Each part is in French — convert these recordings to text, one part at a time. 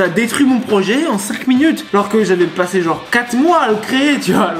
T'as détruit mon projet en 5 minutes, alors que j'avais passé genre 4 mois à le créer, tu vois.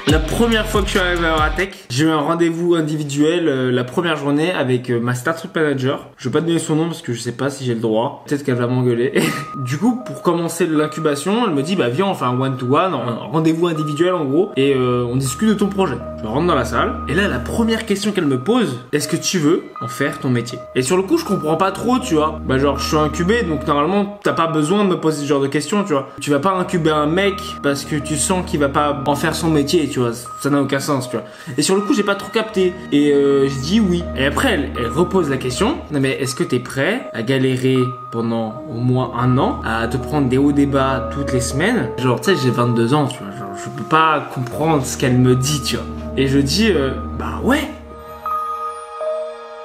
La première fois que je suis arrivé à Ratech, j'ai eu un rendez-vous individuel la première journée avec ma startup manager. Je vais pas donner son nom parce que je sais pas si j'ai le droit. Peut-être qu'elle va m'engueuler. Du coup, pour commencer l'incubation, elle me dit bah viens on fait un one-to-one, un rendez-vous individuel en gros, et on discute de ton projet. Je rentre dans la salle et là la première question qu'elle me pose, est-ce que tu veux en faire ton métier? Et sur le coup je comprends pas trop, tu vois. Bah genre je suis incubé donc normalement t'as pas besoin de me poser ce genre de questions, tu vois. Tu vas pas incuber un mec parce que tu sens qu'il va pas en faire son métier, tu vois. Ça n'a aucun sens, tu vois. Et sur le coup j'ai pas trop capté et je dis oui. Et après elle repose la question, non mais est-ce que t'es prêt à galérer pendant au moins 1 an, à te prendre des hauts débats toutes les semaines? Genre tu sais j'ai 22 ans, tu vois, genre je peux pas comprendre ce qu'elle me dit, tu vois. Et je dis bah ouais.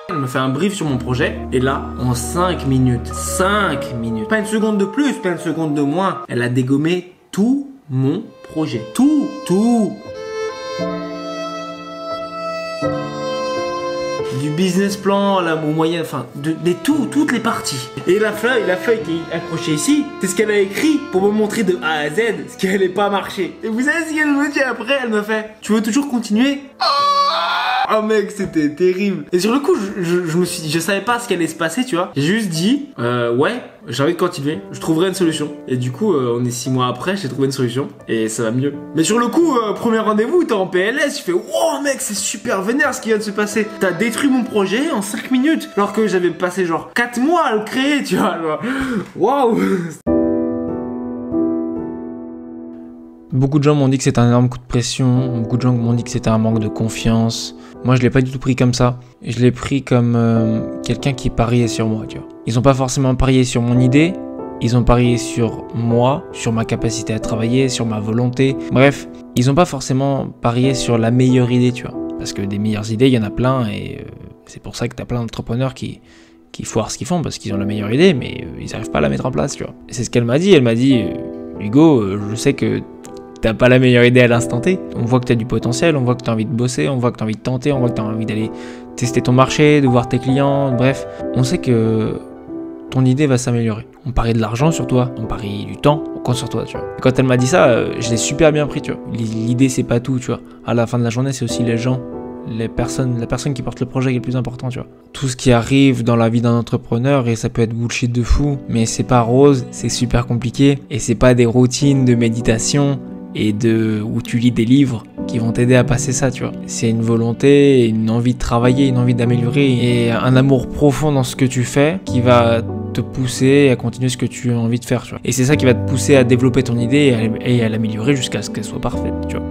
Elle me fait un brief sur mon projet et là en 5 minutes, pas une seconde de plus, pas une seconde de moins, elle a dégommé tout mon projet, tout. Du business plan, la moyenne, enfin, toutes les parties. Et la feuille qui est accrochée ici, c'est ce qu'elle a écrit pour me montrer de A à Z ce qui allait pas marcher. Et vous savez ce qu'elle me dit après? Elle me fait, tu veux toujours continuer? Oh mec, c'était terrible. Et sur le coup, je me suis dit, je savais pas ce qui allait se passer, tu vois. J'ai juste dit, ouais, j'ai envie de continuer, je trouverai une solution. Et du coup, on est 6 mois après, j'ai trouvé une solution et ça va mieux. Mais sur le coup, premier rendez-vous, t'es en PLS, je fais, wow mec, c'est super vénère ce qui vient de se passer. T'as détruit mon projet en 5 minutes, alors que j'avais passé genre 4 mois à le créer, tu vois. Waouh. Beaucoup de gens m'ont dit que c'était un énorme coup de pression, beaucoup de gens m'ont dit que c'était un manque de confiance. Moi, je l'ai pas du tout pris comme ça. Je l'ai pris comme quelqu'un qui pariait sur moi, tu vois. Ils ont pas forcément parié sur mon idée, ils ont parié sur moi, sur ma capacité à travailler, sur ma volonté. Bref, ils ont pas forcément parié sur la meilleure idée, tu vois. Parce que des meilleures idées, il y en a plein et c'est pour ça que t'as plein d'entrepreneurs qui foirent ce qu'ils font parce qu'ils ont la meilleure idée, mais ils arrivent pas à la mettre en place, tu vois. Et c'est ce qu'elle m'a dit. Elle m'a dit, Hugo, je sais que t'as pas la meilleure idée à l'instant T. On voit que t'as du potentiel, on voit que t'as envie de bosser, on voit que t'as envie de tenter, on voit que t'as envie d'aller tester ton marché, de voir tes clients, bref. On sait que ton idée va s'améliorer. On parie de l'argent sur toi, on parie du temps, on compte sur toi, tu vois. Et quand elle m'a dit ça, je l'ai super bien pris, tu vois. L'idée, c'est pas tout, tu vois. À la fin de la journée, c'est aussi les gens, la personne qui porte le projet qui est le plus important, tu vois. Tout ce qui arrive dans la vie d'un entrepreneur, et ça peut être bullshit de fou, mais c'est pas rose, c'est super compliqué, et c'est pas des routines de méditation et où tu lis des livres qui vont t'aider à passer ça, tu vois. C'est une volonté, une envie de travailler, une envie d'améliorer et un amour profond dans ce que tu fais qui va te pousser à continuer ce que tu as envie de faire, tu vois. Et c'est ça qui va te pousser à développer ton idée et à l'améliorer jusqu'à ce qu'elle soit parfaite, tu vois.